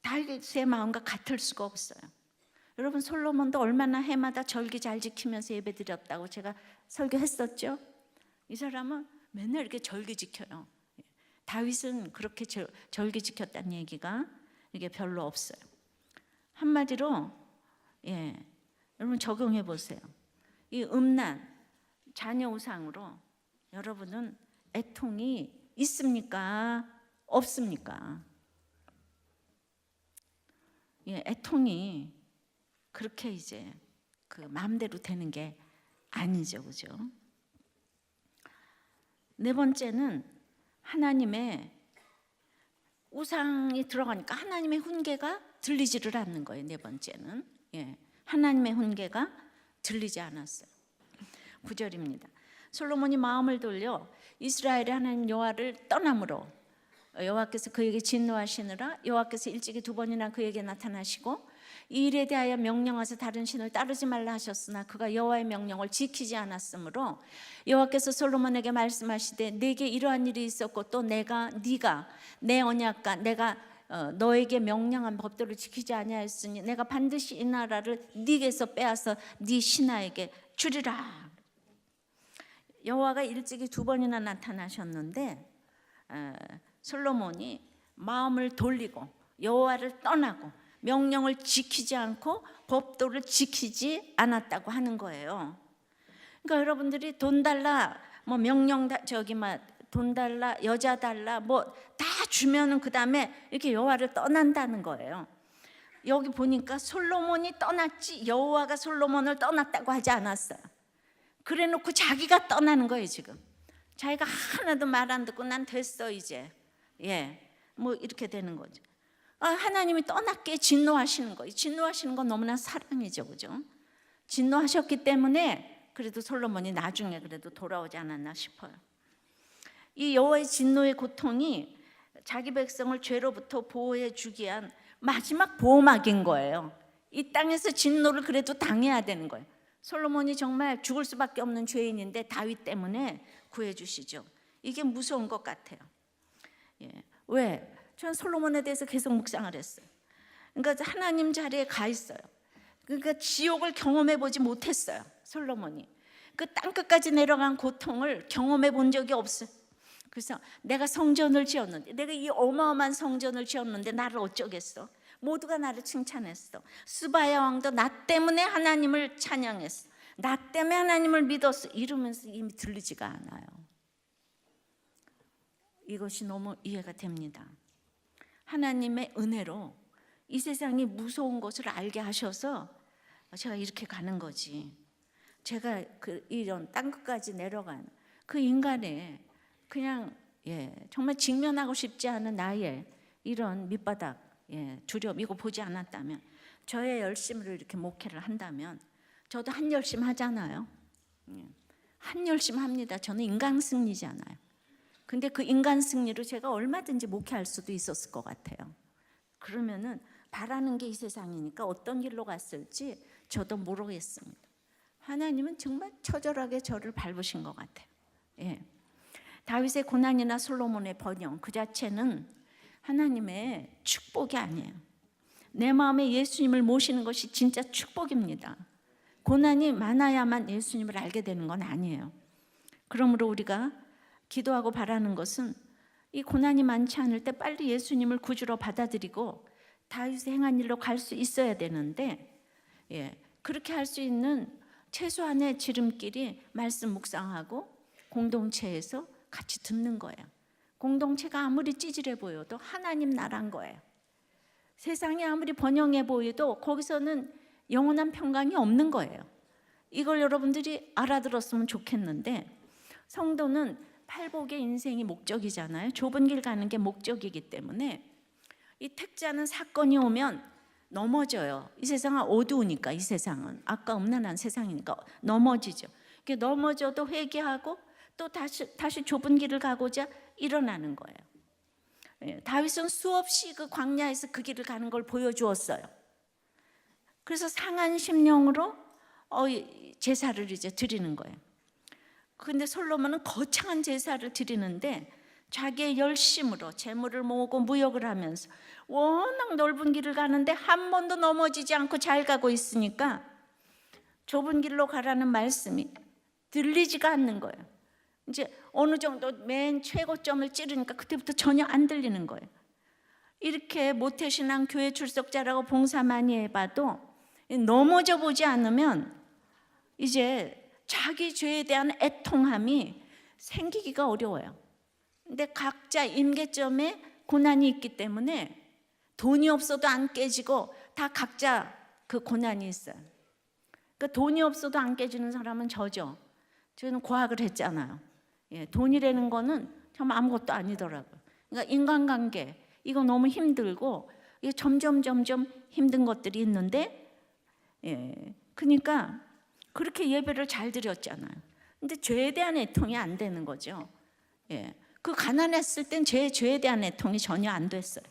다윗의 마음과 같을 수가 없어요. 여러분 솔로몬도 얼마나 해마다 절기 잘 지키면서 예배드렸다고 제가 설교했었죠. 이 사람은 맨날 이렇게 절기 지켜요. 다윗은 그렇게 절기 지켰다는 얘기가 이게 별로 없어요. 한마디로 여러분 적용해 보세요. 이 음란, 자녀 우상으로 여러분은 애통이 있습니까? 없습니까? 애통이 그렇게 이제 그 마음대로 되는 게 아니죠, 그죠? 네 번째는 하나님의 우상이 들어가니까 하나님의 훈계가 들리지를 않는 거예요. 네 번째는 하나님의 훈계가 들리지 않았어요. 9절입니다. 솔로몬이 마음을 돌려 이스라엘의 하나님 여호와를 떠남으로 여호와께서 그에게 진노하시느라 여호와께서 일찍이 2번이나 그에게 나타나시고 이 일에 대하여 명령하사 다른 신을 따르지 말라 하셨으나 그가 여호와의 명령을 지키지 않았으므로 여호와께서 솔로몬에게 말씀하시되 내게 이러한 일이 있었고 또 네가 내 언약과 내가 너에게 명령한 법도를 지키지 아니하였으니 내가 반드시 이 나라를 네게서 빼앗아 네 신하에게 주리라. 여호와가 일찍이 2번이나 나타나셨는데 솔로몬이 마음을 돌리고 여호와를 떠나고 명령을 지키지 않고 법도를 지키지 않았다고 하는 거예요. 그러니까 여러분들이 돈 달라, 뭐 명령 돈 달라, 여자 달라, 뭐 다 주면은 그 다음에 이렇게 여호와를 떠난다는 거예요. 여기 보니까 솔로몬이 떠났지 여호와가 솔로몬을 떠났다고 하지 않았어요. 그래놓고 자기가 떠나는 거예요 지금. 자기가 하나도 말 안 듣고 난 됐어 이제. 뭐 이렇게 되는 거죠. 하나님이 떠났기에 진노하시는 거예요. 진노하시는 건 너무나 사랑이죠, 그죠? 진노하셨기 때문에 그래도 솔로몬이 나중에 그래도 돌아오지 않았나 싶어요. 이 여호와의 진노의 고통이 자기 백성을 죄로부터 보호해 주기 위한 마지막 보호막인 거예요. 이 땅에서 진노를 그래도 당해야 되는 거예요. 솔로몬이 정말 죽을 수밖에 없는 죄인인데 다윗 때문에 구해주시죠. 이게 무서운 것 같아요. 왜? 저는 솔로몬에 대해서 계속 묵상을 했어요. 그러니까 하나님 자리에 가 있어요. 그러니까 지옥을 경험해 보지 못했어요. 솔로몬이 그 땅끝까지 내려간 고통을 경험해 본 적이 없어요. 그래서 내가 성전을 지었는데, 내가 이 어마어마한 성전을 지었는데 나를 어쩌겠어? 모두가 나를 칭찬했어. 스바야 왕도 나 때문에 하나님을 찬양했어. 나 때문에 하나님을 믿었어. 이러면서 이미 들리지가 않아요. 이것이 너무 이해가 됩니다. 하나님의 은혜로 이 세상이 무서운 것을 알게 하셔서 제가 이렇게 가는 거지. 제가 이런 땅끝까지 내려간 그 인간의 그냥 정말 직면하고 싶지 않은 나의 이런 밑바닥, 두려움 이거 보지 않았다면, 저의 열심으로 이렇게 목회를 한다면, 저도 한 열심 하잖아요. 한 열심 합니다. 저는 인간 승리잖아요. 근데 그 인간 승리로 제가 얼마든지 목회할 수도 있었을 것 같아요. 그러면은 바라는 게 이 세상이니까 어떤 길로 갔을지 저도 모르겠습니다. 하나님은 정말 처절하게 저를 밟으신 것 같아요. 다윗의 고난이나 솔로몬의 번영 그 자체는 하나님의 축복이 아니에요. 내 마음에 예수님을 모시는 것이 진짜 축복입니다. 고난이 많아야만 예수님을 알게 되는 건 아니에요. 그러므로 우리가 기도하고 바라는 것은 이 고난이 많지 않을 때 빨리 예수님을 구주로 받아들이고 다윗의 행한 일로 갈 수 있어야 되는데, 그렇게 할 수 있는 최소한의 지름길이 말씀 묵상하고 공동체에서 같이 듣는 거예요. 공동체가 아무리 찌질해 보여도 하나님 나라인 거예요. 세상이 아무리 번영해 보여도 거기서는 영원한 평강이 없는 거예요. 이걸 여러분들이 알아들었으면 좋겠는데, 성도는 팔복의 인생이 목적이잖아요. 좁은 길 가는 게 목적이기 때문에 이 택자는 사건이 오면 넘어져요. 이 세상은 어두우니까, 이 세상은 아까 음란한 세상이니까 넘어지죠. 넘어져도 회개하고 또 다시 좁은 길을 가고자 일어나는 거예요. 다윗은 수없이 그 광야에서 그 길을 가는 걸 보여주었어요. 그래서 상한 심령으로 제사를 이제 드리는 거예요. 그런데 솔로몬은 거창한 제사를 드리는데 자기의 열심으로 재물을 모으고 무역을 하면서 워낙 넓은 길을 가는데 한 번도 넘어지지 않고 잘 가고 있으니까 좁은 길로 가라는 말씀이 들리지가 않는 거예요. 이제 어느 정도 맨 최고점을 찌르니까 그때부터 전혀 안 들리는 거예요. 이렇게 모태신앙 교회 출석자라고 봉사 많이 해봐도 넘어져 보지 않으면 이제 자기 죄에 대한 애통함이 생기기가 어려워요. 근데 각자 임계점에 고난이 있기 때문에 돈이 없어도 안 깨지고 다 각자 그 고난이 있어요. 그러니까 돈이 없어도 안 깨지는 사람은 저죠. 저는 고학을 했잖아요. 돈이라는 거는 정말 아무것도 아니더라고요. 그러니까 인간관계 이거 너무 힘들고 이게 점점 힘든 것들이 있는데, 그러니까 그렇게 예배를 잘 드렸잖아요. 근데 죄에 대한 애통이 안 되는 거죠. 그 가난했을 땐 죄에 대한 애통이 전혀 안 됐어요.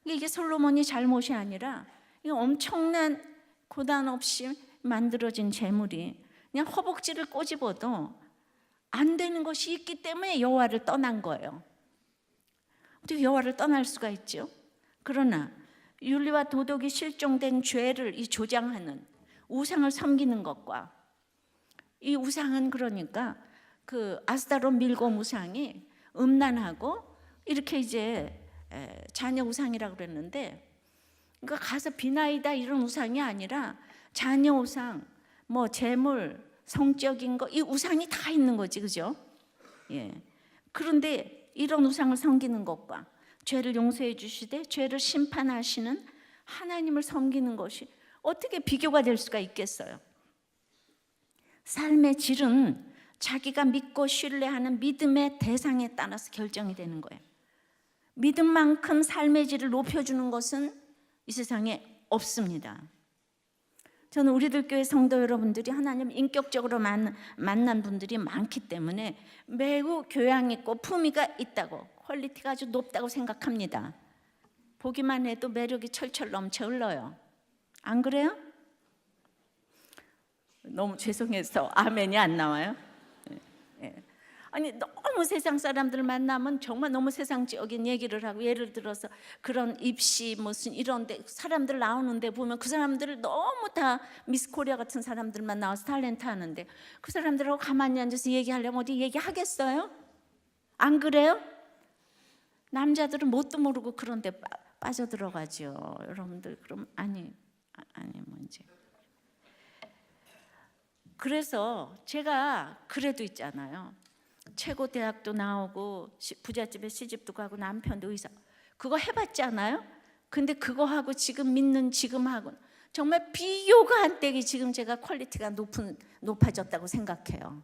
이게 솔로몬이 잘못이 아니라 엄청난 고난 없이 만들어진 재물이 그냥 허벅지를 꼬집어도 안 되는 것이 있기 때문에 여호와를 떠난 거예요. 어떻게 여호와를 떠날 수가 있죠? 그러나 윤리와 도덕이 실종된 죄를 조장하는 우상을 섬기는 것과, 이 우상은 그러니까 그 아스타롯 밀곰 우상이 음란하고 이렇게 이제 자녀 우상이라고 그랬는데, 그러니까 가서 비나이다 이런 우상이 아니라 자녀 우상, 뭐 재물, 성적인 거, 이 우상이 다 있는 거지, 그죠? 그런데 이런 우상을 섬기는 것과 죄를 용서해 주시되 죄를 심판하시는 하나님을 섬기는 것이 어떻게 비교가 될 수가 있겠어요? 삶의 질은 자기가 믿고 신뢰하는 믿음의 대상에 따라서 결정이 되는 거예요. 믿음만큼 삶의 질을 높여주는 것은 이 세상에 없습니다. 저는 우리들 교회 성도 여러분들이 하나님 인격적으로 만난 분들이 많기 때문에 매우 교양 있고 품위가 있다고, 퀄리티가 아주 높다고 생각합니다. 보기만 해도 매력이 철철 넘쳐 흘러요. 안 그래요? 너무 죄송해서 아멘이 안 나와요. 아니 너무 세상 사람들 만나면 정말 너무 세상적인 얘기를 하고, 예를 들어서 그런 입시 무슨 이런데 사람들 나오는데 보면 그 사람들을 너무 다 미스 코리아 같은 사람들만 나와서 탤런트 하는데 그 사람들하고 가만히 앉아서 얘기하려면 어디 얘기하겠어요? 안 그래요? 남자들은 뭣도 모르고 그런데 빠져들어가죠. 여러분들 그럼 아니 뭔지. 그래서 제가 그래도 있잖아요. 최고 대학도 나오고 부잣집에 시집도 가고 남편도 의사, 그거 해봤잖아요. 근데 그거 하고 지금 믿는 지금하고 정말 비교가 안 되게 지금 제가 퀄리티가 높아졌다고 생각해요.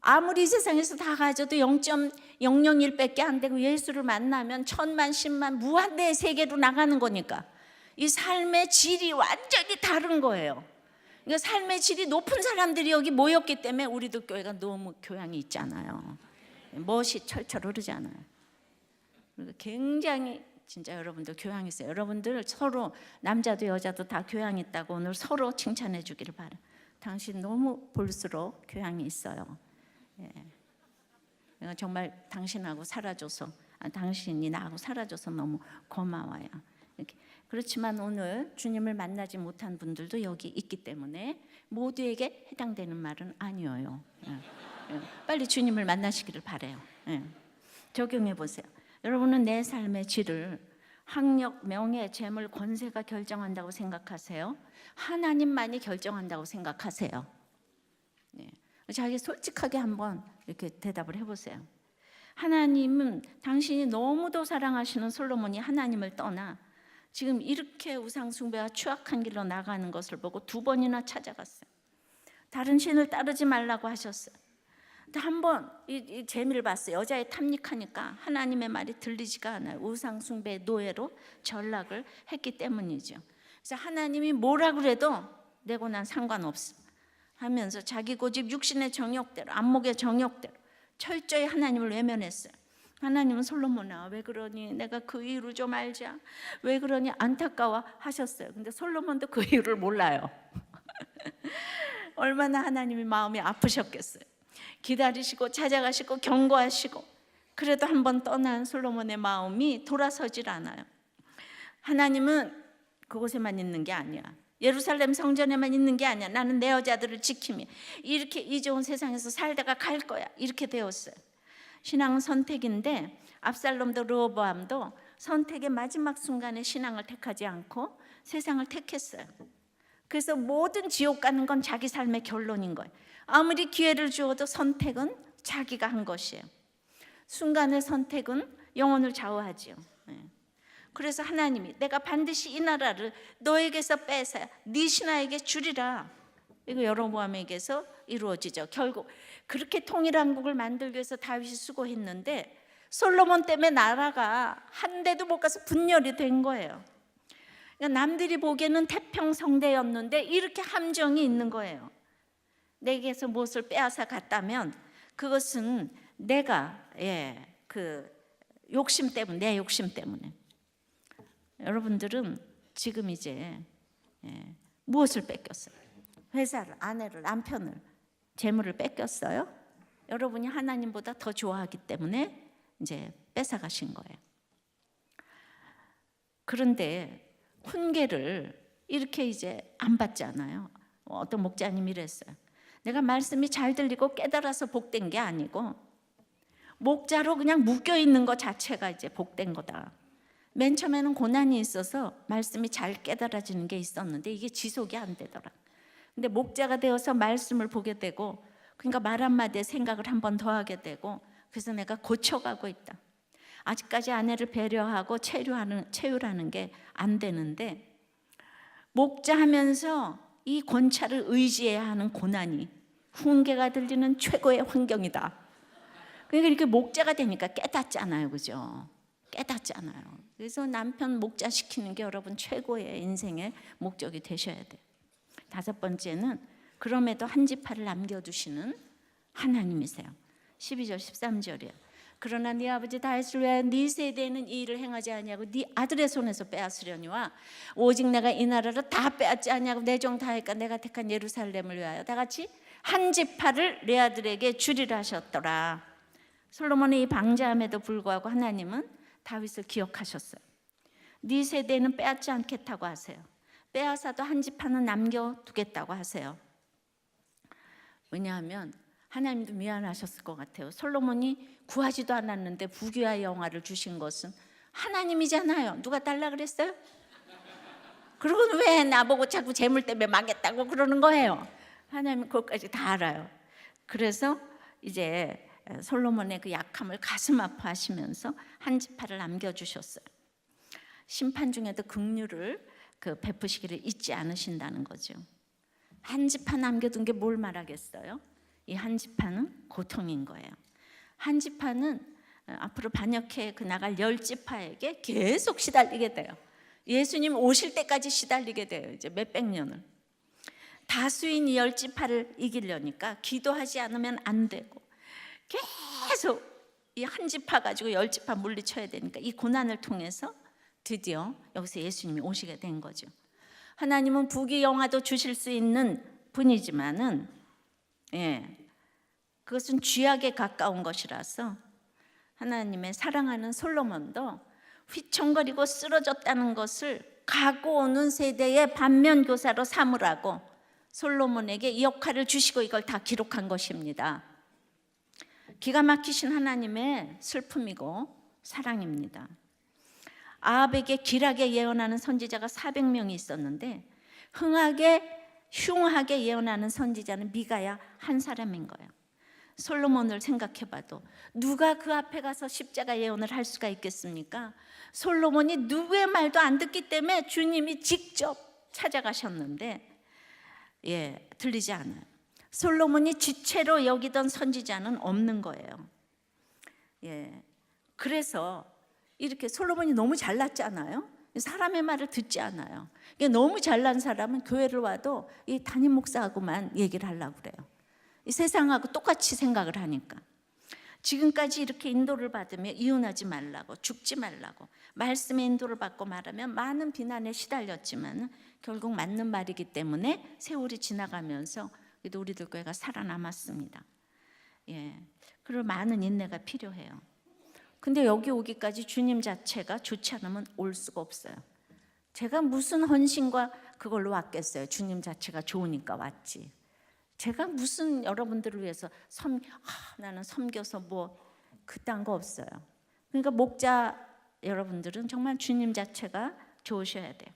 아무리 이 세상에서 다 가져도 0.001밖에 안 되고 예수를 만나면 1000만 10만 무한대의 세계로 나가는 거니까 이 삶의 질이 완전히 다른 거예요. 그러니까 삶의 질이 높은 사람들이 여기 모였기 때문에 우리도 교회가 너무 교양이 있잖아요. 멋이 철철 흐르잖아요. 그리고 굉장히 진짜 여러분들 교양 있어요. 여러분들 서로 남자도 여자도 다 교양 있다고 오늘 서로 칭찬해 주기를 바라요. 당신 너무 볼수록 교양이 있어요. 내가 정말 당신하고 살아줘서, 당신이 나하고 살아줘서 너무 고마워요. 이렇게. 그렇지만 오늘 주님을 만나지 못한 분들도 여기 있기 때문에 모두에게 해당되는 말은 아니에요. 빨리 주님을 만나시기를 바라요. 적용해 보세요. 여러분은 내 삶의 질을 학력, 명예, 재물, 권세가 결정한다고 생각하세요? 하나님만이 결정한다고 생각하세요? 자기 솔직하게 한번 이렇게 대답을 해보세요. 하나님은 당신이 너무도 사랑하시는 솔로몬이 하나님을 떠나 지금 이렇게 우상 숭배와 추악한 길로 나가는 것을 보고 2번이나 찾아갔어요. 다른 신을 따르지 말라고 하셨어요. 근데 한번 이 재미를 봤어요. 여자애 탐닉하니까 하나님의 말이 들리지가 않아요. 우상 숭배의 노예로 전락을 했기 때문이죠. 그래서 하나님이 뭐라 그래도 내고 난 상관없어 하면서 자기 고집, 육신의 정욕대로, 안목의 정욕대로 철저히 하나님을 외면했어요. 하나님은 솔로몬아 왜 그러니, 내가 그 이유를 좀 알자, 왜 그러니 안타까워 하셨어요. 근데 솔로몬도 그 이유를 몰라요. 얼마나 하나님이 마음이 아프셨겠어요. 기다리시고 찾아가시고 경고하시고 그래도 한번 떠난 솔로몬의 마음이 돌아서질 않아요. 하나님은 그곳에만 있는 게 아니야. 예루살렘 성전에만 있는 게 아니야. 나는 내 여자들을 지키며 이렇게 이 좋은 세상에서 살다가 갈 거야. 이렇게 되었어요. 신앙은 선택인데 압살롬도 르호보암도 선택의 마지막 순간에 신앙을 택하지 않고 세상을 택했어요. 그래서 모든 지옥 가는 건 자기 삶의 결론인 거예요. 아무리 기회를 주어도 선택은 자기가 한 것이에요. 순간의 선택은 영혼을 좌우하지요. 그래서 하나님이 내가 반드시 이 나라를 너에게서 뺏어야 네 신하에게 주리라. 이거 여로보암에게서 이루어지죠. 결국 그렇게 통일한국을 만들기 위해서 다윗이 수고했는데 솔로몬 때문에 나라가 한 대도 못 가서 분열이 된 거예요. 그러니까 남들이 보기에는 태평성대였는데 이렇게 함정이 있는 거예요. 내게서 무엇을 빼앗아 갔다면 그것은 내가 그 욕심 때문에, 내 욕심 때문에. 여러분들은 지금 이제 무엇을 뺏겼어요? 회사를, 아내를, 남편을, 재물을 뺏겼어요? 여러분이 하나님보다 더 좋아하기 때문에 이제 뺏어가신 거예요. 그런데 훈계를 이렇게 이제 안 받잖아요. 어떤 목자님이 이랬어요. 내가 말씀이 잘 들리고 깨달아서 복된 게 아니고 목자로 그냥 묶여 있는 것 자체가 이제 복된 거다. 맨 처음에는 고난이 있어서 말씀이 잘 깨달아지는 게 있었는데 이게 지속이 안 되더라. 근데 목자가 되어서 말씀을 보게 되고, 그러니까 말 한마디에 생각을 한 번 더 하게 되고, 그래서 내가 고쳐가고 있다. 아직까지 아내를 배려하고 체휼하는 게 안 되는데 목자 하면서 이 권찰을 의지해야 하는 고난이 훈계가 들리는 최고의 환경이다. 그러니까 이렇게 목자가 되니까 깨닫잖아요, 그죠? 깨닫잖아요. 그래서 남편 목자 시키는 게 여러분 최고의 인생의 목적이 되셔야 돼요. 5번째는 그럼에도 한 지파를 남겨두시는 하나님이세요. 12절 13절이에요. 그러나 네 아버지 다윗을 위하여 네 세대에는 이 일을 행하지 아니하고 네 아들의 손에서 빼앗으려니와 오직 내가 이 나라를 다 빼앗지 아니하고 내 종 다윗과 내가 택한 예루살렘을 위하여 다 같이 한 지파를 내 아들에게 주리라 하셨더라. 솔로몬의 이 방자함에도 불구하고 하나님은 다윗을 기억하셨어요. 네 세대는 빼앗지 않겠다고 하세요. 빼앗아도 한 지파는 남겨두겠다고 하세요. 왜냐하면 하나님도 미안하셨을 것 같아요. 솔로몬이 구하지도 않았는데 부귀와 영화를 주신 것은 하나님이잖아요. 누가 달라 그랬어요? 그러고는 왜 나보고 자꾸 재물 때문에 망했다고 그러는 거예요? 하나님은 그것까지 다 알아요. 그래서 이제 솔로몬의 그 약함을 가슴 아파하시면서 한 지파를 남겨주셨어요. 심판 중에도 긍휼을 베푸시기를 잊지 않으신다는 거죠. 한 지파 남겨둔 게 뭘 말하겠어요? 이 한 지파는 고통인 거예요. 한 지파는 앞으로 반역해 나갈 10지파에게 계속 시달리게 돼요. 예수님 오실 때까지 시달리게 돼요. 이제 몇백 년을. 다수인 이 10지파를 이기려니까 기도하지 않으면 안 되고 계속 이 한 지파 가지고 10지파 물리쳐야 되니까 이 고난을 통해서 드디어 여기서 예수님이 오시게 된 거죠. 하나님은 부귀 영화도 주실 수 있는 분이지만은 그것은 쥐약에 가까운 것이라서 하나님의 사랑하는 솔로몬도 휘청거리고 쓰러졌다는 것을 가고 오는 세대의 반면교사로 삼으라고 솔로몬에게 이 역할을 주시고 이걸 다 기록한 것입니다. 기가 막히신 하나님의 슬픔이고 사랑입니다. 아합에게 길하게 예언하는 선지자가 400명이 있었는데 흉하게 예언하는 선지자는 미가야 한 사람인 거예요. 솔로몬을 생각해봐도 누가 그 앞에 가서 십자가 예언을 할 수가 있겠습니까? 솔로몬이 누구의 말도 안 듣기 때문에 주님이 직접 찾아가셨는데 들리지 않아요. 솔로몬이 지체로 여기던 선지자는 없는 거예요. 그래서 이렇게 솔로몬이 너무 잘났잖아요. 사람의 말을 듣지 않아요. 너무 잘난 사람은 교회를 와도 이 담임 목사하고만 얘기를 하려고 그래요. 이 세상하고 똑같이 생각을 하니까. 지금까지 이렇게 인도를 받으며 이혼하지 말라고, 죽지 말라고 말씀의 인도를 받고 말하면 많은 비난에 시달렸지만 결국 맞는 말이기 때문에 세월이 지나가면서 그래도 우리들 교회가 살아남았습니다. 그리고 많은 인내가 필요해요. 근데 여기 오기까지 주님 자체가 좋지 않으면 올 수가 없어요. 제가 무슨 헌신과 그걸로 왔겠어요. 주님 자체가 좋으니까 왔지. 제가 무슨 여러분들을 위해서 나는 섬겨서 뭐 그딴 거 없어요. 그러니까 목자 여러분들은 정말 주님 자체가 좋으셔야 돼요.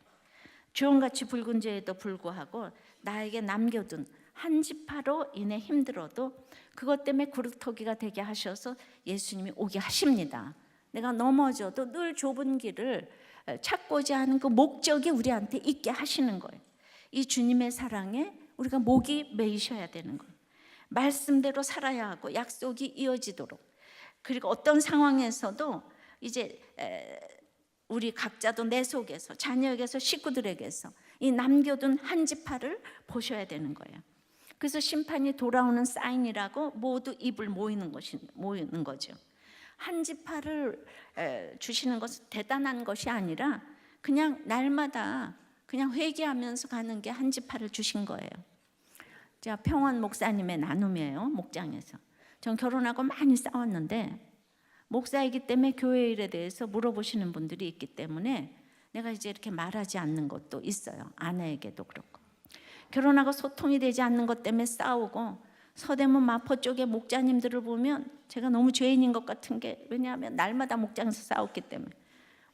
주홍같이 붉은 죄에도 불구하고 나에게 남겨둔 한 지파로 인해 힘들어도 그것 때문에 그루터기가 되게 하셔서 예수님이 오게 하십니다. 내가 넘어져도 늘 좁은 길을 찾고자 하는 그 목적이 우리한테 있게 하시는 거예요. 이 주님의 사랑에 우리가 목이 메이셔야 되는 거예요. 말씀대로 살아야 하고 약속이 이어지도록. 그리고 어떤 상황에서도 이제 우리 각자도 내 속에서 자녀에게서 식구들에게서 이 남겨둔 한 지파를 보셔야 되는 거예요. 그래서 심판이 돌아오는 사인이라고 모두 입을 모이는 거죠. 한 지파를 주시는 것은 대단한 것이 아니라 그냥 날마다 그냥 회개하면서 가는 게 한 지파를 주신 거예요. 제가 평원 목사님의 나눔이에요. 목장에서. 전 결혼하고 많이 싸웠는데 목사이기 때문에 교회 일에 대해서 물어보시는 분들이 있기 때문에 내가 이제 이렇게 말하지 않는 것도 있어요. 아내에게도 그렇고. 결혼하고 소통이 되지 않는 것 때문에 싸우고 서대문 마포 쪽의 목자님들을 보면 제가 너무 죄인인 것 같은 게 왜냐하면 날마다 목장에서 싸웠기 때문에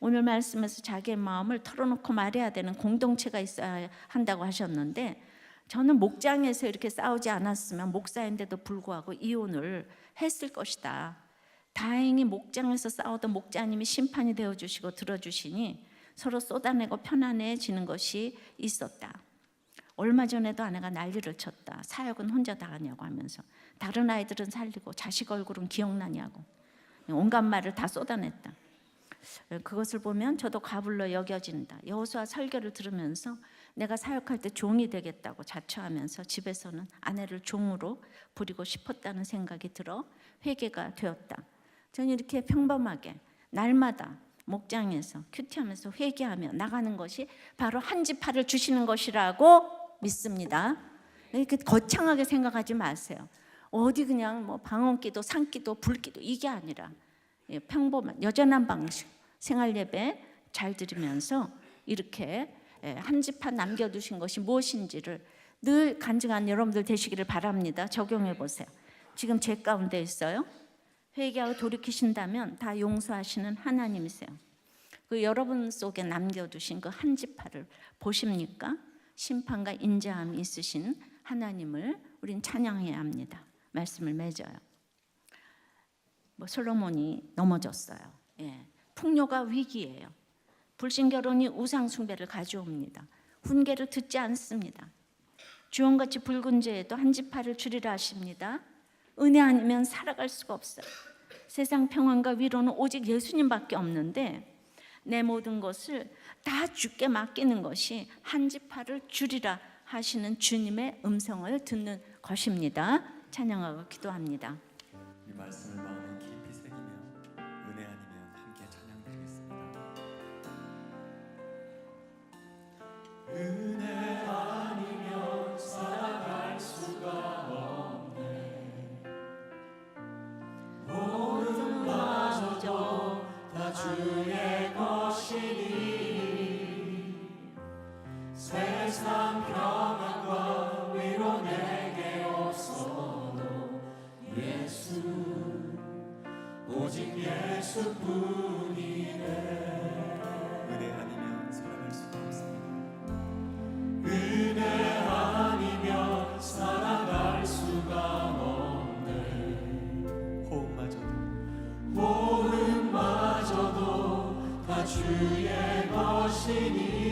오늘 말씀에서 자기의 마음을 털어놓고 말해야 되는 공동체가 있어야 한다고 하셨는데 저는 목장에서 이렇게 싸우지 않았으면 목사인데도 불구하고 이혼을 했을 것이다. 다행히 목장에서 싸우던 목자님이 심판이 되어주시고 들어주시니 서로 쏟아내고 편안해지는 것이 있었다. 얼마 전에도 아내가 난리를 쳤다. 사역은 혼자 다 하냐고 하면서 다른 아이들은 살리고 자식 얼굴은 기억나냐고 온갖 말을 다 쏟아냈다. 그것을 보면 저도 가불러 여겨진다. 여호수아 설교를 들으면서 내가 사역할 때 종이 되겠다고 자처하면서 집에서는 아내를 종으로 부리고 싶었다는 생각이 들어 회개가 되었다. 저는 이렇게 평범하게 날마다 목장에서 큐티하면서 회개하며 나가는 것이 바로 한 지파를 주시는 것이라고 믿습니다. 이렇게 거창하게 생각하지 마세요. 어디 그냥 뭐 방언기도, 산기도, 불기도 이게 아니라 평범한 여전한 방식 생활 예배 잘 들으면서 이렇게 한 지파 남겨두신 것이 무엇인지를 늘 간증한 여러분들 되시기를 바랍니다. 적용해 보세요. 지금 제 가운데 있어요. 회개하고 돌이키신다면 다 용서하시는 하나님이세요. 그 여러분 속에 남겨두신 그 한 지파를 보십니까? 심판과 인자함이 있으신 하나님을 우린 찬양해야 합니다. 말씀을 맺어요. 솔로몬이 넘어졌어요. 풍요가 위기예요. 불신결혼이 우상숭배를 가져옵니다. 훈계를 듣지 않습니다. 주홍같이 붉은 죄에도 한 지파를 주리라 하십니다. 은혜 아니면 살아갈 수가 없어요. 세상 평안과 위로는 오직 예수님밖에 없는데 내 모든 것을 다 주께 맡기는 것이 한 지파를 주리라 하시는 주님의 음성을 듣는 것입니다. 찬양하고 기도합니다. 이 말씀을 마음에 깊이 새기며 은혜 아니면 함께 찬양드리겠습니다. 은혜 아니면 살아갈 수가 없네. 모든 마저도 다 주의 것이니 세상 평안과 위로 내게 없어도 예수 오직 예수뿐이네. 은혜 아니면 살아갈 수가 없습니다. 은혜 아니면 살아갈 수가 없네. 호흡마저도 다 주의 것이니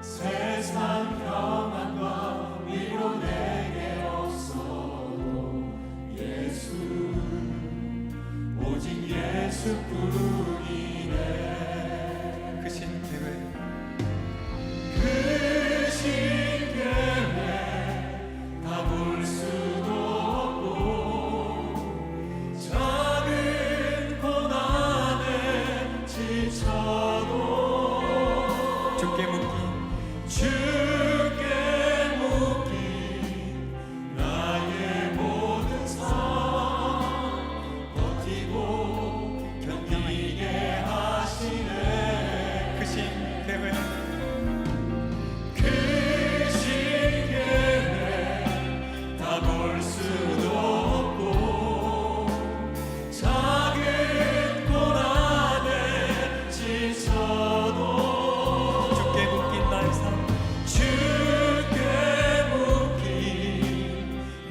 세상 평안과 위로 내게 없어도 예수 오직 예수뿐이네. 그 신계획 다 볼 수도 없고 작은 고난에 지쳐도 주께 묶인 나의 모든 삶 버티고 견디게 하시네. 그 신계획 다 볼 수도 없고 작은 고난에 지쳐도 주께 묶인 나의 삶 주께 묶인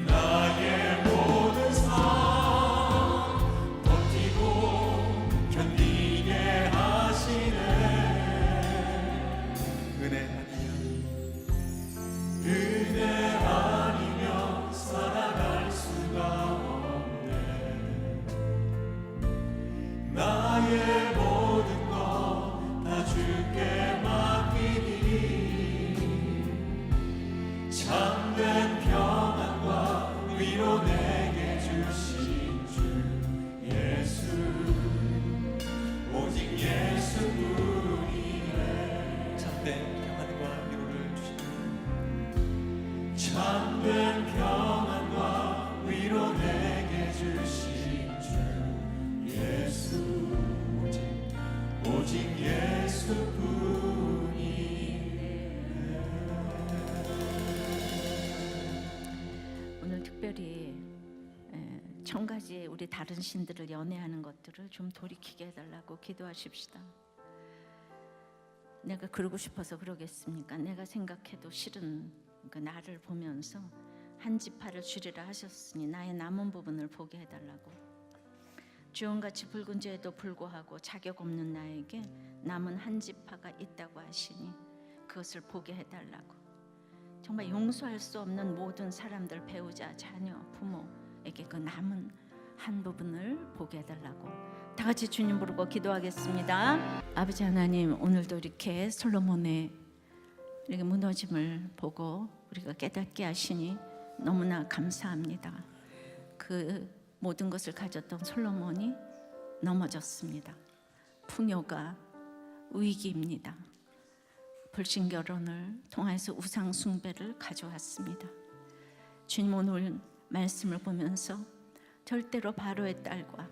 나의 모든 삶 버티고 견디게 하시네. 은혜 아니면 살아갈 수가 없네. 나의 모든 것 다 주께 맡기니 참된 평안과 위로 내게 주신 주 예수 오직 예수뿐이네. 참된 평안과 위로를 주시는 참된 평안과 위로 내게 주신 주 예수 오직 예수뿐이네. 오늘 특별히 1000가지 우리 다른 신들을 연애하는 것들을 좀 돌이키게 해달라고 기도하십시다. 내가 그러고 싶어서 그러겠습니까? 내가 생각해도 싫은 그 나를 보면서 한 지파를 주리라 하셨으니 나의 남은 부분을 보게 해달라고. 주홍같이 붉은 죄에도 불구하고 자격 없는 나에게 남은 한 지파가 있다고 하시니 그것을 보게 해달라고. 정말 용서할 수 없는 모든 사람들, 배우자, 자녀, 부모에게 그 남은 한 부분을 보게 해달라고 다 같이 주님 부르고 기도하겠습니다. 아버지 하나님, 오늘도 이렇게 솔로몬의 이렇게 무너짐을 보고 우리가 깨닫게 하시니 너무나 감사합니다. 그 모든 것을 가졌던 솔로몬이 넘어졌습니다. 풍요가 위기입니다. 불신 결혼을 통해서 우상 숭배를 가져왔습니다. 주님, 오늘 말씀을 보면서 절대로 바로의 딸과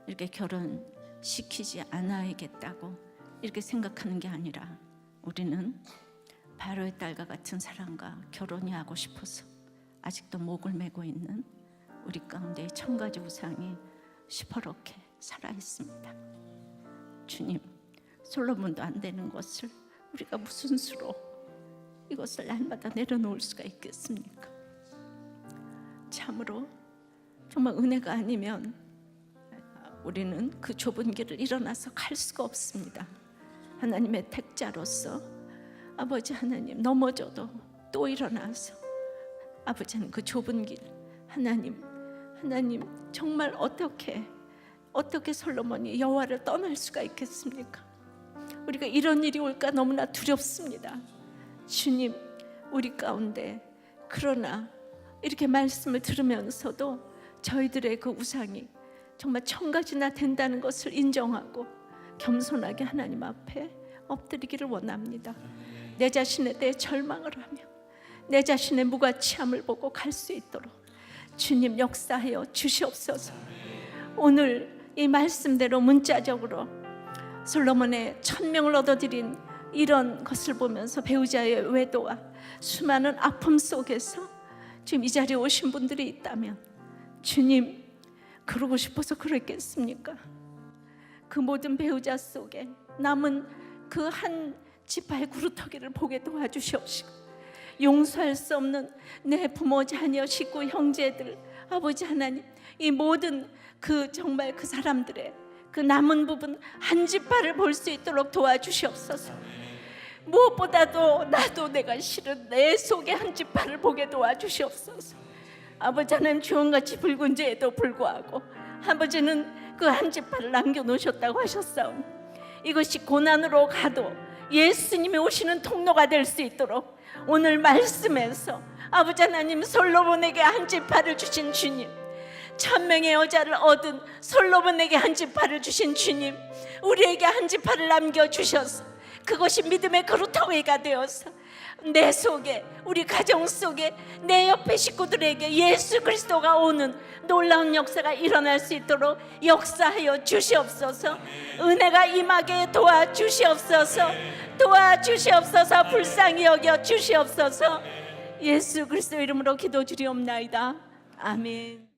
이렇게 결혼시키지 않아야겠다고 이렇게 생각하는 게 아니라 우리는 바로의 딸과 같은 사람과 결혼이 하고 싶어서 아직도 목을 메고 있는 우리 가운데 천 가지 우상이 시퍼렇게 살아 있습니다. 주님, 솔로몬도 안 되는 것을 우리가 무슨 수로 이것을 날마다 내려놓을 수가 있겠습니까? 참으로 정말 은혜가 아니면 우리는 그 좁은 길을 일어나서 갈 수가 없습니다. 하나님의 택자로서 아버지 하나님, 넘어져도 또 일어나서 아버지는 그 좁은 길, 하나님 정말 어떻게 솔로몬이 여호와를 떠날 수가 있겠습니까? 우리가 이런 일이 올까 너무나 두렵습니다. 주님, 우리 가운데 그러나 이렇게 말씀을 들으면서도 저희들의 그 우상이 정말 1000가지나 된다는 것을 인정하고 겸손하게 하나님 앞에 엎드리기를 원합니다. 내 자신에 대해 절망을 하며 내 자신의 무가치함을 보고 갈 수 있도록 주님 역사하여 주시옵소서. 오늘 이 말씀대로 문자적으로 솔로몬의 1000명을 얻어들인 이런 것을 보면서 배우자의 외도와 수많은 아픔 속에서 지금 이 자리에 오신 분들이 있다면 주님, 그러고 싶어서 그랬겠습니까? 그 모든 배우자 속에 남은 그 한 지파의 구루터기를 보게 도와주시옵시고, 용서할 수 없는 내 부모, 자녀, 식구, 형제들, 아버지 하나님, 이 모든 그 정말 그 사람들의 그 남은 부분 한 지파를 볼 수 있도록 도와주시옵소서. 무엇보다도 나도 내가 싫은 내 속의 한 지파를 보게 도와주시옵소서. 아버지 하나님, 주홍같이 붉은 죄에도 불구하고 아버지는 그 한 지파를 남겨놓으셨다고 하셨사오니 이것이 고난으로 가도 예수님이 오시는 통로가 될 수 있도록 오늘 말씀에서 아버지 하나님, 솔로몬에게 한 지파를 주신 주님, 1000명의 여자를 얻은 솔로몬에게 한 지파를 주신 주님, 우리에게 한 지파를 남겨주셔서 그것이 믿음의 그루터기가 되어서 내 속에, 우리 가정 속에, 내 옆에 식구들에게 예수 그리스도가 오는 놀라운 역사가 일어날 수 있도록 역사하여 주시옵소서. 은혜가 임하게 도와주시옵소서. 불쌍히 여겨 주시옵소서. 예수 그리스도 이름으로 기도드리옵나이다. 아멘.